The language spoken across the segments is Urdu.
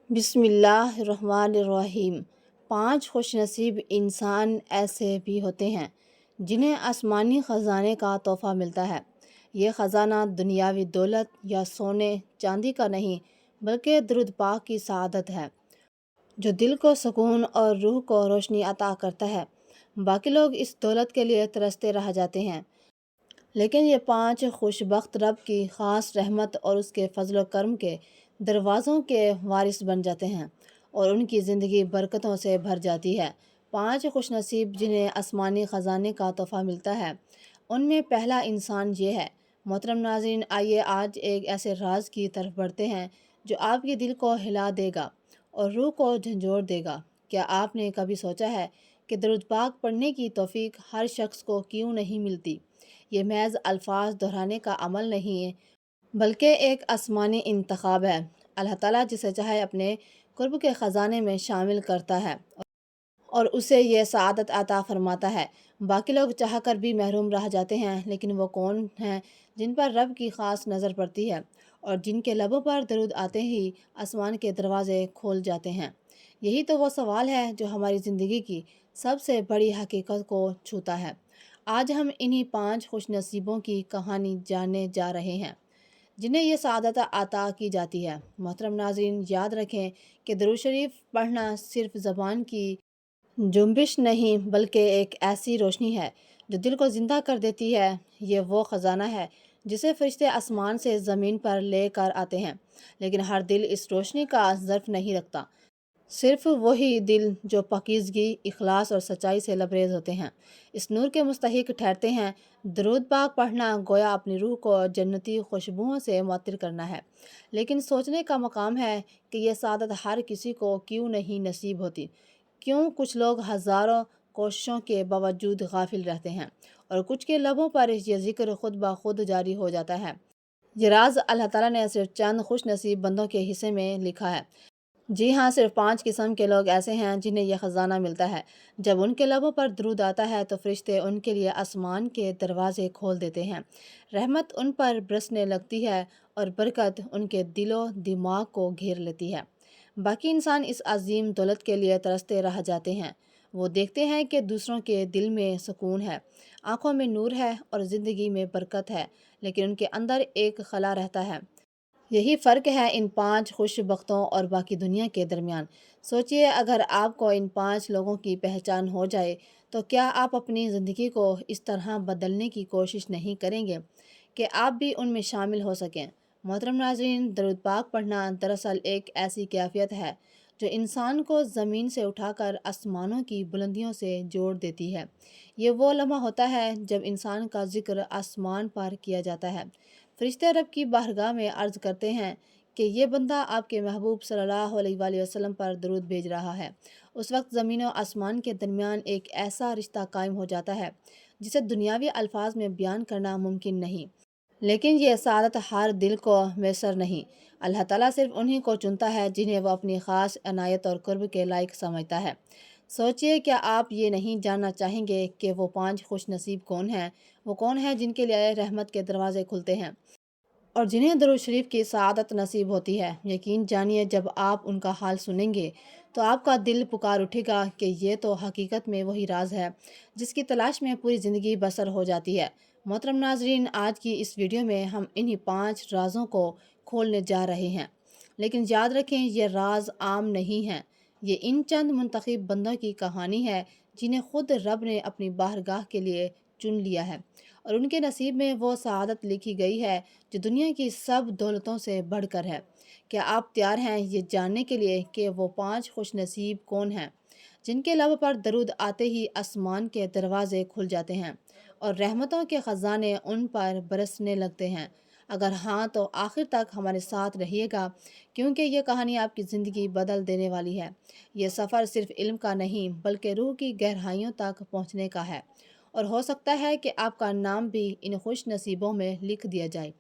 بسم اللہ الرحمن الرحیم۔ 5 خوش نصیب انسان ایسے بھی ہوتے ہیں جنہیں آسمانی خزانے کا تحفہ ملتا ہے۔ یہ خزانہ دنیاوی دولت یا سونے چاندی کا نہیں بلکہ درود پاک کی سعادت ہے، جو دل کو سکون اور روح کو روشنی عطا کرتا ہے۔ باقی لوگ اس دولت کے لیے ترستے رہ جاتے ہیں، لیکن یہ 5 خوش بخت رب کی خاص رحمت اور اس کے فضل و کرم کے دروازوں کے وارث بن جاتے ہیں اور ان کی زندگی برکتوں سے بھر جاتی ہے۔ 5 خوش نصیب جنہیں آسمانی خزانے کا تحفہ ملتا ہے، ان میں پہلا انسان یہ ہے۔ محترم ناظرین، آئیے آج ایک ایسے راز کی طرف بڑھتے ہیں جو آپ کے دل کو ہلا دے گا اور روح کو جھنجھوڑ دے گا۔ کیا آپ نے کبھی سوچا ہے کہ درود پاک پڑھنے کی توفیق ہر شخص کو کیوں نہیں ملتی؟ یہ محض الفاظ دہرانے کا عمل نہیں ہے، بلکہ ایک آسمانی انتخاب ہے۔ اللہ تعالیٰ جسے چاہے اپنے قرب کے خزانے میں شامل کرتا ہے اور اسے یہ سعادت عطا فرماتا ہے۔ باقی لوگ چاہ کر بھی محروم رہ جاتے ہیں، لیکن وہ کون ہیں جن پر رب کی خاص نظر پڑتی ہے اور جن کے لبوں پر درود آتے ہی آسمان کے دروازے کھول جاتے ہیں؟ یہی تو وہ سوال ہے جو ہماری زندگی کی سب سے بڑی حقیقت کو چھوتا ہے۔ آج ہم انہی 5 خوش نصیبوں کی کہانی جاننے جا رہے ہیں جنہیں یہ سعادت عطا کی جاتی ہے۔ محترم ناظرین، یاد رکھیں کہ درود شریف پڑھنا صرف زبان کی جنبش نہیں بلکہ ایک ایسی روشنی ہے جو دل کو زندہ کر دیتی ہے۔ یہ وہ خزانہ ہے جسے فرشتے آسمان سے زمین پر لے کر آتے ہیں، لیکن ہر دل اس روشنی کا ظرف نہیں رکھتا۔ صرف وہی دل جو پاکیزگی، اخلاص اور سچائی سے لبریز ہوتے ہیں اس نور کے مستحق ٹھہرتے ہیں۔ درود پاک پڑھنا گویا اپنی روح کو جنتی خوشبوؤں سے معطر کرنا ہے، لیکن سوچنے کا مقام ہے کہ یہ سعادت ہر کسی کو کیوں نہیں نصیب ہوتی۔ کیوں کچھ لوگ ہزاروں کوششوں کے باوجود غافل رہتے ہیں اور کچھ کے لبوں پر یہ ذکر خود بخود جاری ہو جاتا ہے؟ یہ راز اللہ تعالیٰ نے صرف چند خوش نصیب بندوں کے حصے میں لکھا ہے۔ جی ہاں، صرف 5 قسم کے لوگ ایسے ہیں جنہیں یہ خزانہ ملتا ہے۔ جب ان کے لبوں پر درود آتا ہے تو فرشتے ان کے لیے آسمان کے دروازے کھول دیتے ہیں، رحمت ان پر برسنے لگتی ہے اور برکت ان کے دل و دماغ کو گھیر لیتی ہے۔ باقی انسان اس عظیم دولت کے لیے ترستے رہ جاتے ہیں۔ وہ دیکھتے ہیں کہ دوسروں کے دل میں سکون ہے، آنکھوں میں نور ہے اور زندگی میں برکت ہے، لیکن ان کے اندر ایک خلا رہتا ہے۔ یہی فرق ہے ان 5 خوش بختوں اور باقی دنیا کے درمیان۔ سوچئے، اگر آپ کو ان 5 لوگوں کی پہچان ہو جائے تو کیا آپ اپنی زندگی کو اس طرح بدلنے کی کوشش نہیں کریں گے کہ آپ بھی ان میں شامل ہو سکیں؟ محترم ناظرین، درود پاک پڑھنا دراصل ایک ایسی کیفیت ہے جو انسان کو زمین سے اٹھا کر آسمانوں کی بلندیوں سے جوڑ دیتی ہے۔ یہ وہ لمحہ ہوتا ہے جب انسان کا ذکر آسمان پر کیا جاتا ہے۔ فرشتے رب کی بارگاہ میں عرض کرتے ہیں کہ یہ بندہ آپ کے محبوب صلی اللہ علیہ وآلہ وسلم پر درود بھیج رہا ہے۔ اس وقت زمین و آسمان کے درمیان ایک ایسا رشتہ قائم ہو جاتا ہے جسے دنیاوی الفاظ میں بیان کرنا ممکن نہیں، لیکن یہ سعادت ہر دل کو میسر نہیں۔ اللہ تعالیٰ صرف انہی کو چنتا ہے جنہیں وہ اپنی خاص عنایت اور قرب کے لائق سمجھتا ہے۔ سوچئے، کیا آپ یہ نہیں جاننا چاہیں گے کہ وہ 5 خوش نصیب کون ہیں؟ وہ کون ہیں جن کے لیے رحمت کے دروازے کھلتے ہیں اور جنہیں درود شریف کی سعادت نصیب ہوتی ہے؟ یقین جانیے، جب آپ ان کا حال سنیں گے تو آپ کا دل پکار اٹھے گا کہ یہ تو حقیقت میں وہی راز ہے جس کی تلاش میں پوری زندگی بسر ہو جاتی ہے۔ محترم ناظرین، آج کی اس ویڈیو میں ہم انہی 5 رازوں کو کھولنے جا رہے ہیں، لیکن یاد رکھیں یہ راز عام نہیں ہیں۔ یہ ان چند منتخب بندوں کی کہانی ہے جنہیں خود رب نے اپنی بارگاہ کے لیے چن لیا ہے، اور ان کے نصیب میں وہ سعادت لکھی گئی ہے جو دنیا کی سب دولتوں سے بڑھ کر ہے۔ کیا آپ تیار ہیں یہ جاننے کے لیے کہ وہ 5 خوش نصیب کون ہیں جن کے لب پر درود آتے ہی آسمان کے دروازے کھل جاتے ہیں اور رحمتوں کے خزانے ان پر برسنے لگتے ہیں؟ اگر ہاں تو آخر تک ہمارے ساتھ رہیے گا، کیونکہ یہ کہانی آپ کی زندگی بدل دینے والی ہے۔ یہ سفر صرف علم کا نہیں بلکہ روح کی گہرائیوں تک پہنچنے کا ہے، اور ہو سکتا ہے کہ آپ کا نام بھی ان خوش نصیبوں میں لکھ دیا جائے۔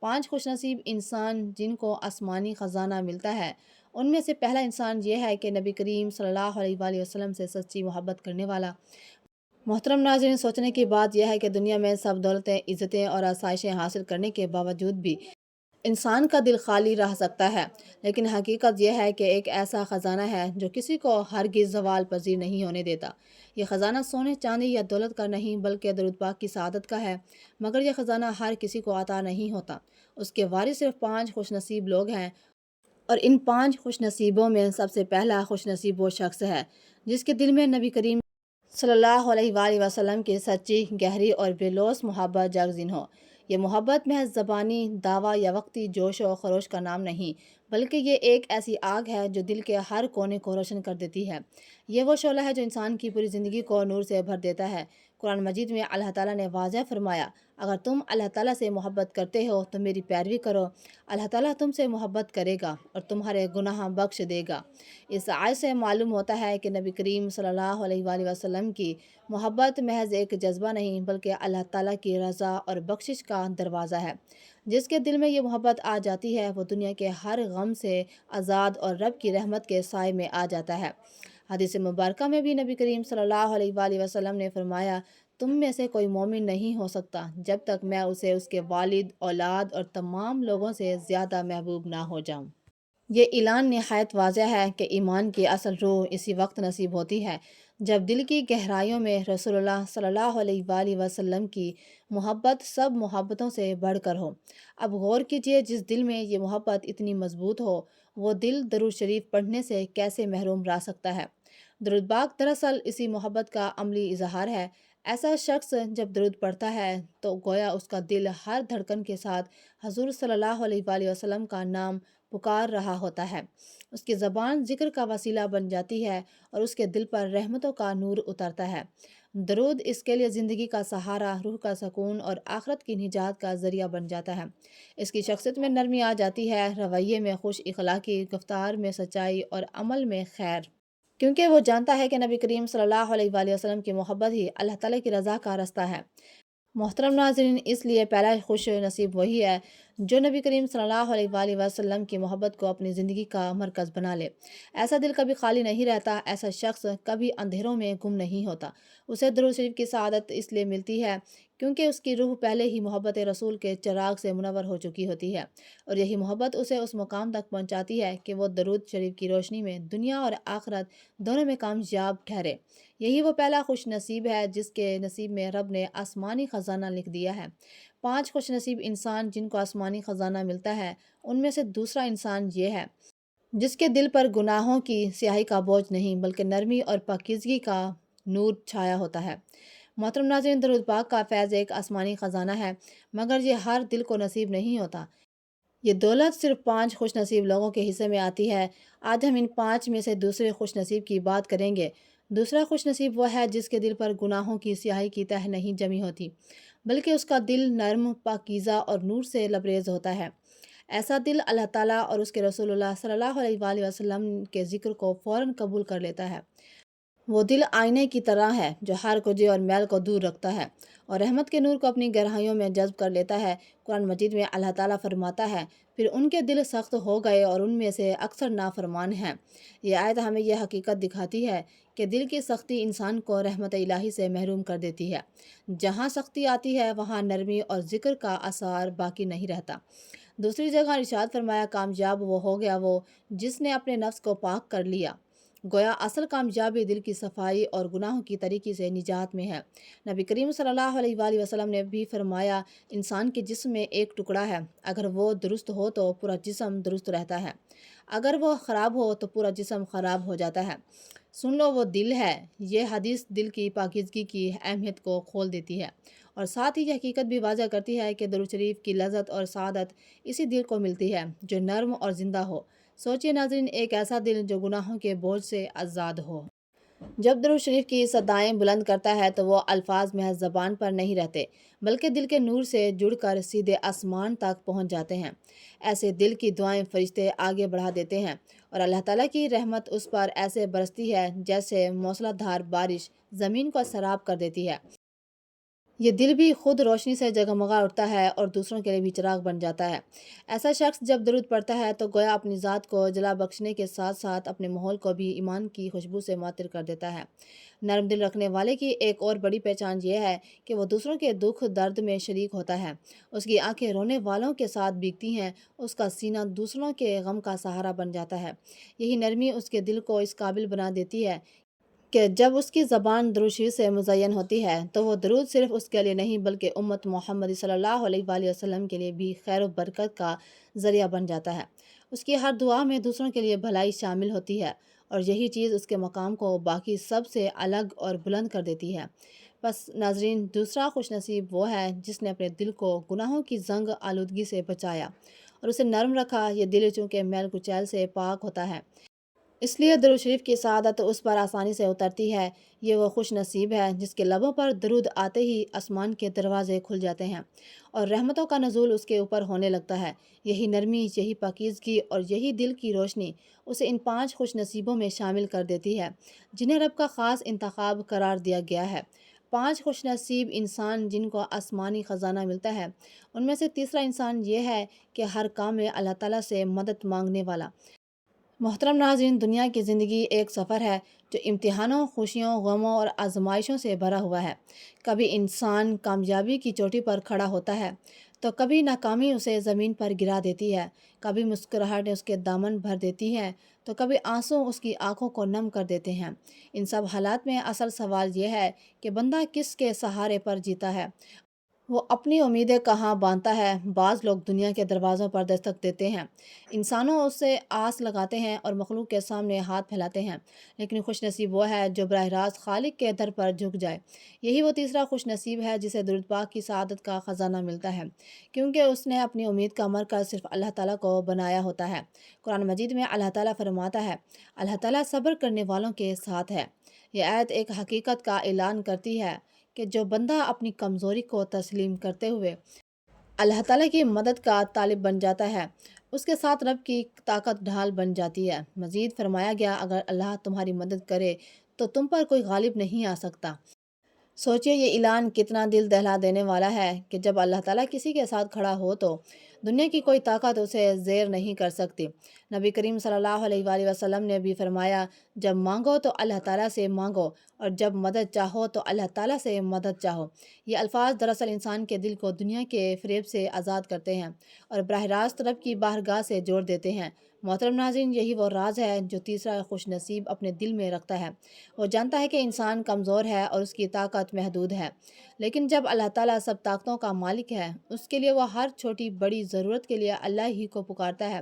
5 خوش نصیب انسان جن کو آسمانی خزانہ ملتا ہے، ان میں سے پہلا انسان یہ ہے کہ نبی کریم صلی اللہ علیہ وآلہ وسلم سے سچی محبت کرنے والا۔ محترم ناظرین، سوچنے کی بات یہ ہے کہ دنیا میں سب دولتیں، عزتیں اور آسائشیں حاصل کرنے کے باوجود بھی انسان کا دل خالی رہ سکتا ہے، لیکن حقیقت یہ ہے کہ ایک ایسا خزانہ ہے جو کسی کو ہرگز زوال پذیر نہیں ہونے دیتا۔ یہ خزانہ سونے چاندی یا دولت کا نہیں بلکہ درود پاک کی سعادت کا ہے، مگر یہ خزانہ ہر کسی کو عطا نہیں ہوتا۔ اس کے وارث صرف 5 خوش نصیب لوگ ہیں، اور ان 5 خوش نصیبوں میں سب سے پہلا خوش نصیب وہ شخص ہے جس کے دل میں نبی کریم صلی اللہ علیہ وآلہ وسلم کی سچی، گہری اور بے لوث محبت جاگزین ہو۔ یہ محبت محض زبانی دعویٰ یا وقتی جوش و خروش کا نام نہیں، بلکہ یہ ایک ایسی آگ ہے جو دل کے ہر کونے کو روشن کر دیتی ہے۔ یہ وہ شعلہ ہے جو انسان کی پوری زندگی کو نور سے بھر دیتا ہے۔ قرآن مجید میں اللہ تعالیٰ نے واضح فرمایا، اگر تم اللہ تعالیٰ سے محبت کرتے ہو تو میری پیروی کرو، اللہ تعالیٰ تم سے محبت کرے گا اور تمہارے گناہ بخش دے گا۔ اس آیت سے معلوم ہوتا ہے کہ نبی کریم صلی اللہ علیہ وآلہ وسلم کی محبت محض ایک جذبہ نہیں بلکہ اللہ تعالیٰ کی رضا اور بخشش کا دروازہ ہے۔ جس کے دل میں یہ محبت آ جاتی ہے وہ دنیا کے ہر غم سے آزاد اور رب کی رحمت کے سائے میں آ جاتا ہے۔ حدیث مبارکہ میں بھی نبی کریم صلی اللہ علیہ وآلہ وسلم نے فرمایا، تم میں سے کوئی مومن نہیں ہو سکتا جب تک میں اسے اس کے والد، اولاد اور تمام لوگوں سے زیادہ محبوب نہ ہو جاؤں۔ یہ اعلان نہایت واضح ہے کہ ایمان کی اصل روح اسی وقت نصیب ہوتی ہے جب دل کی گہرائیوں میں رسول اللہ صلی اللہ علیہ وآلہ وسلم کی محبت سب محبتوں سے بڑھ کر ہو۔ اب غور کیجئے، جس دل میں یہ محبت اتنی مضبوط ہو، وہ دل درود شریف پڑھنے سے کیسے محروم رہ سکتا ہے؟ درود پاک دراصل اسی محبت کا عملی اظہار ہے۔ ایسا شخص جب درود پڑھتا ہے تو گویا اس کا دل ہر دھڑکن کے ساتھ حضور صلی اللہ علیہ وآلہ وسلم کا نام پکار رہا ہوتا ہے۔ اس کی زبان ذکر کا وسیلہ بن جاتی ہے اور اس کے دل پر رحمتوں کا نور اترتا ہے۔ درود اس کے لیے زندگی کا سہارا، روح کا سکون اور آخرت کی نجات کا ذریعہ بن جاتا ہے۔ اس کی شخصیت میں نرمی آ جاتی ہے، رویے میں خوش اخلاقی، گفتار میں سچائی اور عمل میں خیر، کیونکہ وہ جانتا ہے کہ نبی کریم صلی اللہ علیہ وآلہ وسلم کی محبت ہی اللہ تعالیٰ کی رضا کا راستہ ہے۔ محترم ناظرین، اس لیے پہلا خوش نصیب وہی ہے جو نبی کریم صلی اللہ علیہ وآلہ وسلم کی محبت کو اپنی زندگی کا مرکز بنا لے۔ ایسا دل کبھی خالی نہیں رہتا، ایسا شخص کبھی اندھیروں میں گم نہیں ہوتا۔ اسے درود شریف کی سعادت اس لیے ملتی ہے کیونکہ اس کی روح پہلے ہی محبت رسول کے چراغ سے منور ہو چکی ہوتی ہے، اور یہی محبت اسے اس مقام تک پہنچاتی ہے کہ وہ درود شریف کی روشنی میں دنیا اور آخرت دونوں میں کامیاب ٹھہرے۔ یہی وہ پہلا خوش نصیب ہے جس کے نصیب میں رب نے آسمانی خزانہ لکھ دیا ہے۔ 5 خوش نصیب انسان جن کو آسمانی خزانہ ملتا ہے، ان میں سے دوسرا انسان یہ ہے جس کے دل پر گناہوں کی سیاہی کا بوجھ نہیں بلکہ نرمی اور پاکیزگی کا نور چھایا ہوتا ہے۔ محترم ناظرین، درود پاک کا فیض ایک آسمانی خزانہ ہے، مگر یہ ہر دل کو نصیب نہیں ہوتا۔ یہ دولت صرف 5 خوش نصیب لوگوں کے حصے میں آتی ہے۔ آج ہم ان 5 میں سے دوسرے خوش نصیب کی بات کریں گے۔ دوسرا خوش نصیب وہ ہے جس کے دل پر گناہوں کی سیاہی کی تہ نہیں جمی ہوتی، بلکہ اس کا دل نرم، پاکیزہ اور نور سے لبریز ہوتا ہے۔ ایسا دل اللہ تعالیٰ اور اس کے رسول اللہ صلی اللہ علیہ وآلہ وسلم کے ذکر کو فوراً قبول کر لیتا ہے۔ وہ دل آئینے کی طرح ہے جو ہر کجے اور میل کو دور رکھتا ہے اور رحمت کے نور کو اپنی گہرائیوں میں جذب کر لیتا ہے۔ قرآن مجید میں اللہ تعالیٰ فرماتا ہے، پھر ان کے دل سخت ہو گئے اور ان میں سے اکثر نافرمان ہیں۔ یہ آیت ہمیں یہ حقیقت دکھاتی ہے کہ دل کی سختی انسان کو رحمت الہی سے محروم کر دیتی ہے۔ جہاں سختی آتی ہے وہاں نرمی اور ذکر کا اثر باقی نہیں رہتا۔ دوسری جگہ ارشاد فرمایا، کامیاب وہ ہو گیا وہ جس نے اپنے نفس کو پاک کر لیا۔ گویا اصل کامیابی دل کی صفائی اور گناہوں کی طریقے سے نجات میں ہے۔ نبی کریم صلی اللہ علیہ وآلہ وسلم نے بھی فرمایا، انسان کے جسم میں ایک ٹکڑا ہے، اگر وہ درست ہو تو پورا جسم درست رہتا ہے، اگر وہ خراب ہو تو پورا جسم خراب ہو جاتا ہے۔ سن لو، وہ دل ہے۔ یہ حدیث دل کی پاکیزگی کی اہمیت کو کھول دیتی ہے اور ساتھ ہی یہ حقیقت بھی واضح کرتی ہے کہ درود شریف کی لذت اور سعادت اسی دل کو ملتی ہے جو نرم اور زندہ ہو۔ سوچئے ناظرین، ایک ایسا دل جو گناہوں کے بوجھ سے آزاد ہو۔ جب درود شریف کی صدائیں بلند کرتا ہے تو وہ الفاظ محض زبان پر نہیں رہتے بلکہ دل کے نور سے جڑ کر سیدھے آسمان تک پہنچ جاتے ہیں۔ ایسے دل کی دعائیں فرشتے آگے بڑھا دیتے ہیں اور اللہ تعالیٰ کی رحمت اس پر ایسے برستی ہے جیسے موسلا دھار بارش زمین کو سیراب کر دیتی ہے۔ یہ دل بھی خود روشنی سے جگمگا اٹھتا ہے اور دوسروں کے لیے بھی چراغ بن جاتا ہے۔ ایسا شخص جب درود پڑھتا ہے تو گویا اپنی ذات کو جلا بخشنے کے ساتھ ساتھ اپنے ماحول کو بھی ایمان کی خوشبو سے معطر کر دیتا ہے۔ نرم دل رکھنے والے کی ایک اور بڑی پہچان یہ ہے کہ وہ دوسروں کے دکھ درد میں شریک ہوتا ہے۔ اس کی آنکھیں رونے والوں کے ساتھ بھیگتی ہیں، اس کا سینہ دوسروں کے غم کا سہارا بن جاتا ہے۔ یہی نرمی اس کے دل کو اس قابل بنا دیتی ہے کہ جب اس کی زبان درود شریف سے مزین ہوتی ہے تو وہ درود صرف اس کے لیے نہیں بلکہ امت محمد صلی اللہ علیہ وآلہ وسلم کے لیے بھی خیر و برکت کا ذریعہ بن جاتا ہے۔ اس کی ہر دعا میں دوسروں کے لیے بھلائی شامل ہوتی ہے اور یہی چیز اس کے مقام کو باقی سب سے الگ اور بلند کر دیتی ہے۔ بس ناظرین، دوسرا خوش نصیب وہ ہے جس نے اپنے دل کو گناہوں کی زنگ آلودگی سے بچایا اور اسے نرم رکھا۔ یہ دل چونکہ میل کچیل سے پاک ہوتا ہے، اس لیے درود شریف کی سعادت اس پر آسانی سے اترتی ہے۔ یہ وہ خوش نصیب ہے جس کے لبوں پر درود آتے ہی آسمان کے دروازے کھل جاتے ہیں اور رحمتوں کا نزول اس کے اوپر ہونے لگتا ہے۔ یہی نرمی، یہی پاکیزگی اور یہی دل کی روشنی اسے ان 5 خوش نصیبوں میں شامل کر دیتی ہے جنہیں رب کا خاص انتخاب قرار دیا گیا ہے۔ 5 خوش نصیب انسان جن کو آسمانی خزانہ ملتا ہے، ان میں سے تیسرا انسان یہ ہے کہ ہر کام میں اللہ تعالیٰ سے مدد مانگنے والا۔ محترم ناظرین، دنیا کی زندگی ایک سفر ہے جو امتحانوں، خوشیوں، غموں اور آزمائشوں سے بھرا ہوا ہے۔ کبھی انسان کامیابی کی چوٹی پر کھڑا ہوتا ہے تو کبھی ناکامی اسے زمین پر گرا دیتی ہے، کبھی مسکراہٹیں اس کے دامن بھر دیتی ہیں تو کبھی آنسو اس کی آنکھوں کو نم کر دیتے ہیں۔ ان سب حالات میں اصل سوال یہ ہے کہ بندہ کس کے سہارے پر جیتا ہے، وہ اپنی امیدیں کہاں باندھتا ہے۔ بعض لوگ دنیا کے دروازوں پر دستک دیتے ہیں، انسانوں اس سے آس لگاتے ہیں اور مخلوق کے سامنے ہاتھ پھیلاتے ہیں، لیکن خوش نصیب وہ ہے جو براہ راست خالق کے در پر جھک جائے۔ یہی وہ تیسرا خوش نصیب ہے جسے درود پاک کی سعادت کا خزانہ ملتا ہے، کیونکہ اس نے اپنی امید کا مرکز صرف اللہ تعالیٰ کو بنایا ہوتا ہے۔ قرآن مجید میں اللہ تعالیٰ فرماتا ہے، اللہ تعالیٰ صبر کرنے والوں کے ساتھ ہے۔ یہ آیت ایک حقیقت کا اعلان کرتی ہے کہ جو بندہ اپنی کمزوری کو تسلیم کرتے ہوئے اللہ تعالیٰ کی مدد کا طالب بن جاتا ہے، اس کے ساتھ رب کی طاقت ڈھال بن جاتی ہے۔ مزید فرمایا گیا، اگر اللہ تمہاری مدد کرے تو تم پر کوئی غالب نہیں آ سکتا۔ سوچئے یہ اعلان کتنا دل دہلا دینے والا ہے کہ جب اللہ تعالیٰ کسی کے ساتھ کھڑا ہو تو دنیا کی کوئی طاقت اسے زیر نہیں کر سکتی۔ نبی کریم صلی اللہ علیہ وآلہ وسلم نے بھی فرمایا، جب مانگو تو اللہ تعالیٰ سے مانگو اور جب مدد چاہو تو اللہ تعالیٰ سے مدد چاہو۔ یہ الفاظ دراصل انسان کے دل کو دنیا کے فریب سے آزاد کرتے ہیں اور براہ راست رب کی بارگاہ سے جوڑ دیتے ہیں۔ محترم ناظرین، یہی وہ راز ہے جو تیسرا خوش نصیب اپنے دل میں رکھتا ہے۔ وہ جانتا ہے کہ انسان کمزور ہے اور اس کی طاقت محدود ہے، لیکن جب اللہ تعالیٰ سب طاقتوں کا مالک ہے، اس کے لیے وہ ہر چھوٹی بڑی ضرورت کے لیے اللہ ہی کو پکارتا ہے۔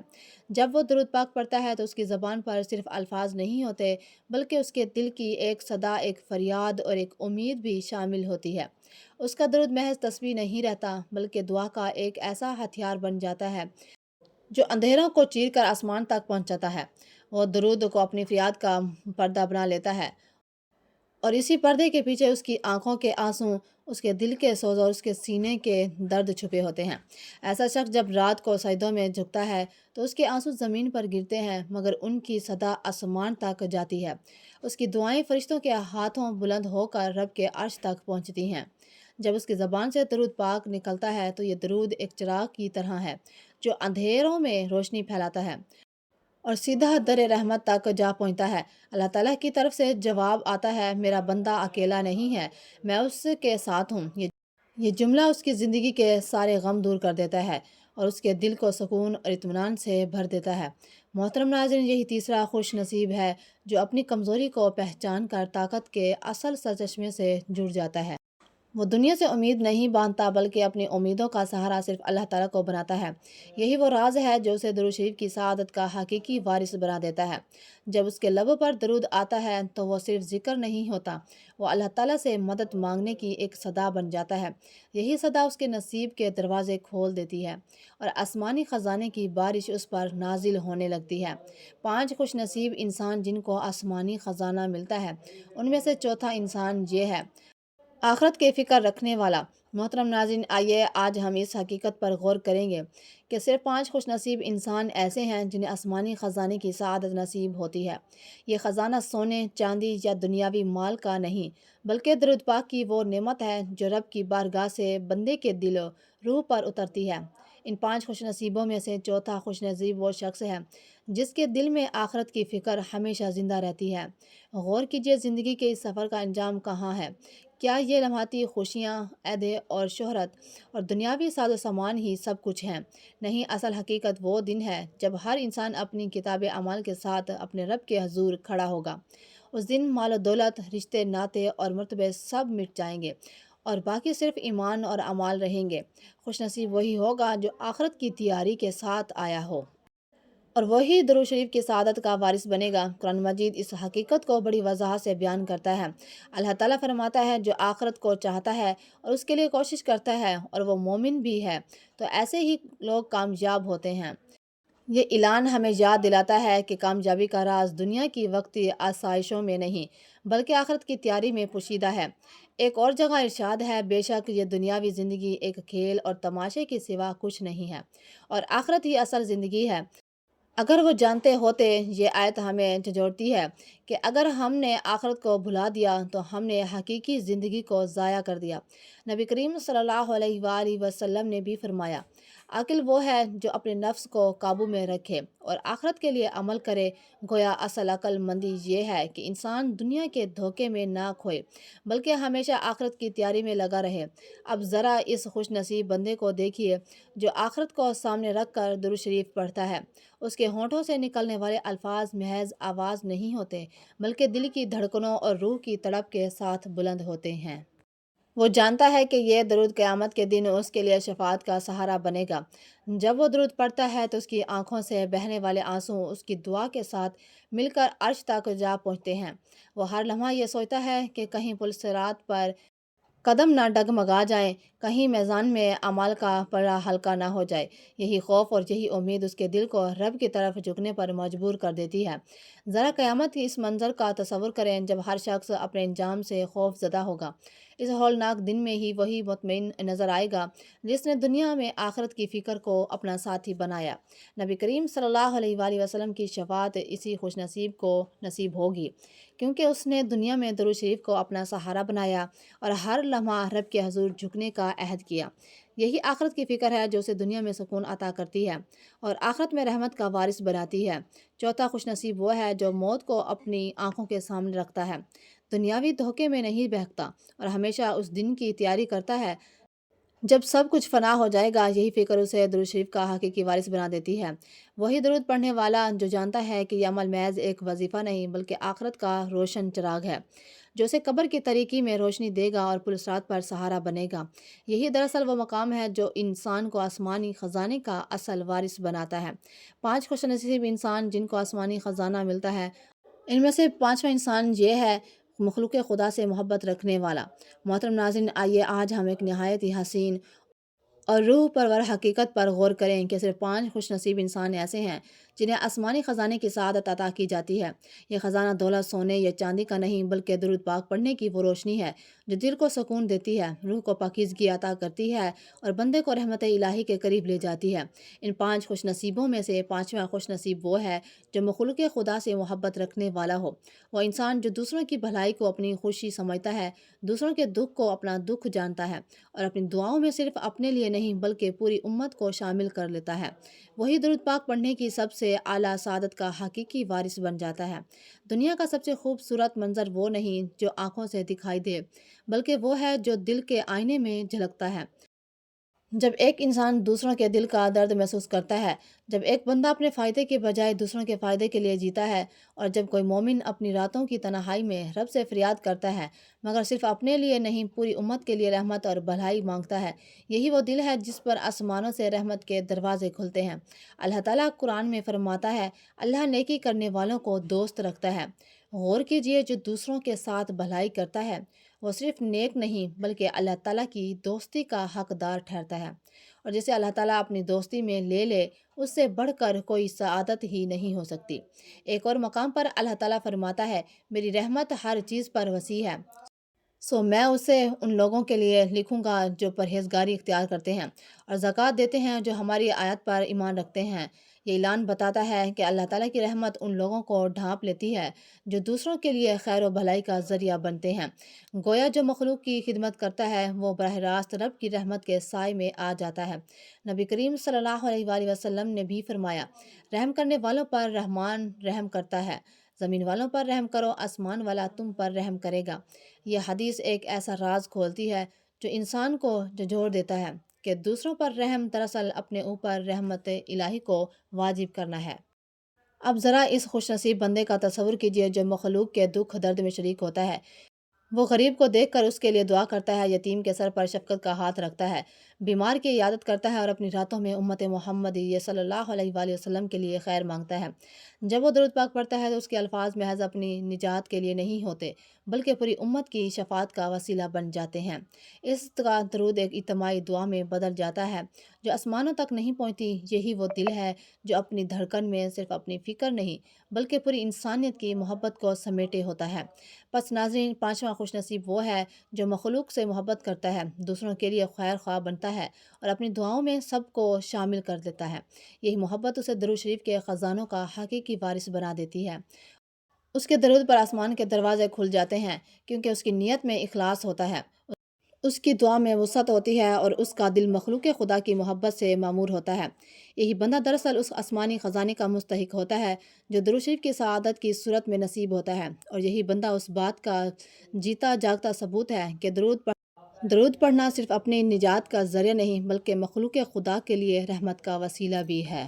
جب وہ درود پاک پڑھتا ہے تو اس کی زبان پر صرف الفاظ نہیں ہوتے بلکہ اس کے دل کی ایک صدا، ایک فریاد اور ایک امید بھی شامل ہوتی ہے۔ اس کا درود محض تسبیح نہیں رہتا بلکہ دعا کا ایک ایسا ہتھیار بن جاتا ہے جو اندھیروں کو چیر کر آسمان تک پہنچاتا ہے۔ وہ درود کو اپنی فریاد کا پردہ بنا لیتا ہے اور اسی پردے کے پیچھے اس کی آنکھوں کے آنسوں، اس کے دل کے سوز اور اس کے سینے کے درد چھپے ہوتے ہیں۔ ایسا شخص جب رات کو سجدوں میں جھکتا ہے تو اس کے آنسو زمین پر گرتے ہیں مگر ان کی صدا آسمان تک جاتی ہے۔ اس کی دعائیں فرشتوں کے ہاتھوں بلند ہو کر رب کے عرش تک پہنچتی ہیں۔ جب اس کی زبان سے درود پاک نکلتا ہے تو یہ درود ایک چراغ کی طرح ہے جو اندھیروں میں روشنی پھیلاتا ہے اور سیدھا در رحمت تک جا پہنچتا ہے۔ اللہ تعالیٰ کی طرف سے جواب آتا ہے، میرا بندہ اکیلا نہیں ہے، میں اس کے ساتھ ہوں۔ یہ جملہ اس کی زندگی کے سارے غم دور کر دیتا ہے اور اس کے دل کو سکون اور اطمینان سے بھر دیتا ہے۔ محترم ناظرین، یہی تیسرا خوش نصیب ہے جو اپنی کمزوری کو پہچان کر طاقت کے اصل سرچشمے سے جڑ جاتا ہے۔ وہ دنیا سے امید نہیں باندھتا بلکہ اپنی امیدوں کا سہارا صرف اللہ تعالیٰ کو بناتا ہے۔ یہی وہ راز ہے جو اسے درود شریف کی سعادت کا حقیقی وارث بنا دیتا ہے۔ جب اس کے لبوں پر درود آتا ہے تو وہ صرف ذکر نہیں ہوتا، وہ اللہ تعالیٰ سے مدد مانگنے کی ایک صدا بن جاتا ہے۔ یہی صدا اس کے نصیب کے دروازے کھول دیتی ہے اور آسمانی خزانے کی بارش اس پر نازل ہونے لگتی ہے۔ 5 خوش نصیب انسان جن کو آسمانی خزانہ ملتا ہے، ان میں سے چوتھا انسان یہ ہے، آخرت کے فکر رکھنے والا۔ محترم ناظرین، آئیے آج ہم اس حقیقت پر غور کریں گے کہ صرف 5 خوش نصیب انسان ایسے ہیں جنہیں آسمانی خزانے کی سعادت نصیب ہوتی ہے۔ یہ خزانہ سونے، چاندی یا دنیاوی مال کا نہیں، بلکہ درود پاک کی وہ نعمت ہے جو رب کی بارگاہ سے بندے کے دل و روح پر اترتی ہے۔ ان 5 خوش نصیبوں میں سے چوتھا خوش نصیب وہ شخص ہے جس کے دل میں آخرت کی فکر ہمیشہ زندہ رہتی ہے۔ غور کیجئے، زندگی کے اس سفر کا انجام کہاں ہے؟ کیا یہ لمحاتی خوشیاں، عہدے اور شہرت اور دنیاوی ساز و سامان ہی سب کچھ ہیں؟ نہیں، اصل حقیقت وہ دن ہے جب ہر انسان اپنی کتاب اعمال کے ساتھ اپنے رب کے حضور کھڑا ہوگا۔ اس دن مال و دولت، رشتے ناطے اور مرتبے سب مٹ جائیں گے اور باقی صرف ایمان اور اعمال رہیں گے۔ خوش نصیب وہی ہوگا جو آخرت کی تیاری کے ساتھ آیا ہو، اور وہی درود شریف کی سعادت کا وارث بنے گا۔ قرآن مجید اس حقیقت کو بڑی وضاحت سے بیان کرتا ہے۔ اللہ تعالیٰ فرماتا ہے، جو آخرت کو چاہتا ہے اور اس کے لیے کوشش کرتا ہے اور وہ مومن بھی ہے تو ایسے ہی لوگ کامیاب ہوتے ہیں۔ یہ اعلان ہمیں یاد دلاتا ہے کہ کامیابی کا راز دنیا کی وقتی آسائشوں میں نہیں بلکہ آخرت کی تیاری میں پوشیدہ ہے۔ ایک اور جگہ ارشاد ہے، بے شک یہ دنیاوی زندگی ایک کھیل اور تماشے کے سوا کچھ نہیں ہے اور آخرت ہی اصل زندگی ہے۔ اگر وہ جانتے ہوتے، یہ آیت ہمیں جھنجھوڑتی ہے کہ اگر ہم نے آخرت کو بھلا دیا تو ہم نے حقیقی زندگی کو ضائع کر دیا۔ نبی کریم صلی اللہ علیہ وآلہ وسلم نے بھی فرمایا، عاقل وہ ہے جو اپنے نفس کو قابو میں رکھے اور آخرت کے لیے عمل کرے۔ گویا اصل عقل مندی یہ ہے کہ انسان دنیا کے دھوکے میں نہ کھوئے بلکہ ہمیشہ آخرت کی تیاری میں لگا رہے۔ اب ذرا اس خوش نصیب بندے کو دیکھیے جو آخرت کو سامنے رکھ کر درود شریف پڑھتا ہے۔ اس کے ہونٹوں سے نکلنے والے الفاظ محض آواز نہیں ہوتے بلکہ دل کی دھڑکنوں اور روح کی تڑپ کے ساتھ بلند ہوتے ہیں۔ وہ جانتا ہے کہ یہ درود قیامت کے دن اس کے لیے شفاعت کا سہارا بنے گا۔ جب وہ درود پڑھتا ہے تو اس کی آنکھوں سے بہنے والے آنسو اس کی دعا کے ساتھ مل کر عرش تک جا پہنچتے ہیں۔ وہ ہر لمحہ یہ سوچتا ہے کہ کہیں پل صراط پر قدم نہ ڈگمگا جائیں، کہیں میزان میں اعمال کا پلڑا ہلکا نہ ہو جائے۔ یہی خوف اور یہی امید اس کے دل کو رب کی طرف جھکنے پر مجبور کر دیتی ہے۔ ذرا قیامت کی اس منظر کا تصور کریں جب ہر شخص اپنے انجام سے خوف زدہ ہوگا۔ اس ہولناک دن میں ہی وہی مطمئن نظر آئے گا جس نے دنیا میں آخرت کی فکر کو اپنا ساتھی بنایا۔ نبی کریم صلی اللہ علیہ وآلہ وسلم کی شفاعت اسی خوش نصیب کو نصیب ہوگی، کیونکہ اس نے دنیا میں درود شریف کو اپنا سہارا بنایا اور ہر لمحہ رب کے حضور جھکنے کا عہد کیا۔ یہی آخرت کی فکر ہے جو اسے دنیا میں سکون عطا کرتی ہے اور آخرت میں رحمت کا وارث بناتی ہے۔ چوتھا خوش نصیب وہ ہے جو موت کو اپنی آنکھوں کے سامنے رکھتا ہے، دنیاوی دھوکے میں نہیں بہکتا اور ہمیشہ اس دن کی تیاری کرتا ہے جب سب کچھ فنا ہو جائے گا۔ یہی فکر اسے درود شریف کا حقیقی وارث بنا دیتی ہے۔ وہی درود پڑھنے والا جو جانتا ہے کہ یہ عمل محض ایک وظیفہ نہیں بلکہ آخرت کا روشن چراغ ہے جو اسے قبر کی تاریکی میں روشنی دے گا اور پل صراط پر سہارا بنے گا۔ یہی دراصل وہ مقام ہے جو انسان کو آسمانی خزانے کا اصل وارث بناتا ہے۔ 5 خوش نصیب انسان جن کو آسمانی خزانہ ملتا ہے، ان میں سے 5واں انسان یہ ہے، مخلوق خدا سے محبت رکھنے والا۔ محترم ناظرین، آئیے آج ہم ایک نہایت ہی حسین اور روح پرور حقیقت پر غور کریں کہ صرف 5 خوش نصیب انسان ایسے ہیں جنہیں آسمانی خزانے کی سعادت عطا کی جاتی ہے۔ یہ خزانہ دولت، سونے یا چاندی کا نہیں بلکہ درود پاک پڑھنے کی وہ روشنی ہے جو دل کو سکون دیتی ہے، روح کو پاکیزگی عطا کرتی ہے اور بندے کو رحمت الہی کے قریب لے جاتی ہے۔ ان 5 خوش نصیبوں میں سے 5واں خوش نصیب وہ ہے جو مخلوق خدا سے محبت رکھنے والا ہو۔ وہ انسان جو دوسروں کی بھلائی کو اپنی خوشی سمجھتا ہے، دوسروں کے دکھ کو اپنا دکھ جانتا ہے اور اپنی دعاؤں میں صرف اپنے لیے نہیں بلکہ پوری امت کو شامل کر لیتا ہے۔ وہی درود پاک پڑھنے کی سب سے اعلیٰ سعادت کا حقیقی وارث بن جاتا ہے۔ دنیا کا سب سے خوبصورت منظر وہ نہیں جو آنکھوں سے دکھائی دے بلکہ وہ ہے جو دل کے آئینے میں جھلکتا ہے۔ جب ایک انسان دوسروں کے دل کا درد محسوس کرتا ہے، جب ایک بندہ اپنے فائدے کے بجائے دوسروں کے فائدے کے لیے جیتا ہے، اور جب کوئی مومن اپنی راتوں کی تنہائی میں رب سے فریاد کرتا ہے مگر صرف اپنے لیے نہیں پوری امت کے لیے رحمت اور بھلائی مانگتا ہے، یہی وہ دل ہے جس پر آسمانوں سے رحمت کے دروازے کھلتے ہیں۔ اللہ تعالیٰ قرآن میں فرماتا ہے، اللہ نیکی کرنے والوں کو دوست رکھتا ہے۔ غور کیجئے، جو دوسروں کے ساتھ بھلائی کرتا ہے وہ صرف نیک نہیں بلکہ اللہ تعالیٰ کی دوستی کا حقدار ٹھہرتا ہے، اور جسے اللہ تعالیٰ اپنی دوستی میں لے لے اس سے بڑھ کر کوئی سعادت ہی نہیں ہو سکتی۔ ایک اور مقام پر اللہ تعالیٰ فرماتا ہے، میری رحمت ہر چیز پر وسیع ہے۔ میں اسے ان لوگوں کے لیے لکھوں گا جو پرہیزگاری اختیار کرتے ہیں اور زکوٰۃ دیتے ہیں، جو ہماری آیت پر ایمان رکھتے ہیں۔ یہ اعلان بتاتا ہے کہ اللہ تعالیٰ کی رحمت ان لوگوں کو ڈھانپ لیتی ہے جو دوسروں کے لیے خیر و بھلائی کا ذریعہ بنتے ہیں۔ گویا جو مخلوق کی خدمت کرتا ہے وہ براہ راست رب کی رحمت کے سائے میں آ جاتا ہے۔ نبی کریم صلی اللہ علیہ وآلہ وسلم نے بھی فرمایا، رحم کرنے والوں پر رحمان رحم کرتا ہے، زمین والوں پر رحم کرو، آسمان والا تم پر رحم کرے گا۔ یہ حدیث ایک ایسا راز کھولتی ہے جو انسان کو جھنجھوڑ دیتا ہے کہ دوسروں پر رحم دراصل اپنے اوپر رحمت الہی کو واجب کرنا ہے۔ اب ذرا اس خوش نصیب بندے کا تصور کیجئے جو مخلوق کے دکھ درد میں شریک ہوتا ہے۔ وہ غریب کو دیکھ کر اس کے لیے دعا کرتا ہے، یتیم کے سر پر شفقت کا ہاتھ رکھتا ہے، بیمار کی عیادت کرتا ہے اور اپنی راتوں میں امت محمدی صلی اللہ علیہ وآلہ وسلم کے لیے خیر مانگتا ہے۔ جب وہ درود پاک پڑھتا ہے تو اس کے الفاظ محض اپنی نجات کے لیے نہیں ہوتے بلکہ پوری امت کی شفاعت کا وسیلہ بن جاتے ہیں۔ اس کا درود ایک اجتماعی دعا میں بدل جاتا ہے جو آسمانوں تک نہیں پہنچتی۔ یہی وہ دل ہے جو اپنی دھڑکن میں صرف اپنی فکر نہیں بلکہ پوری انسانیت کی محبت کو سمیٹے ہوتا ہے۔ پس ناظرین، پانچواں خوش نصیب وہ ہے جو مخلوق سے محبت کرتا ہے، دوسروں کے لیے خیر خواہ بنتا ہے اور اپنی دعاؤں میں سب کو شامل کر دیتا ہے۔ یہی محبت اسے درود شریف کے خزانوں کا حقیقی وارث بنا دیتی ہے۔ اس کے درود پر آسمان کے دروازے کھل جاتے ہیں کیونکہ اس کی نیت میں اخلاص ہوتا ہے، اس کی دعا میں وسعت ہوتی ہے اور اس کا دل مخلوق خدا کی محبت سے معمور ہوتا ہے۔ یہی بندہ دراصل اس آسمانی خزانے کا مستحق ہوتا ہے جو درود شریف کی سعادت کی صورت میں نصیب ہوتا ہے، اور یہی بندہ اس بات کا جیتا جاگتا ثبوت ہے کہ درود پڑھنا صرف اپنی نجات کا ذریعہ نہیں بلکہ مخلوق خدا کے لیے رحمت کا وسیلہ بھی ہے۔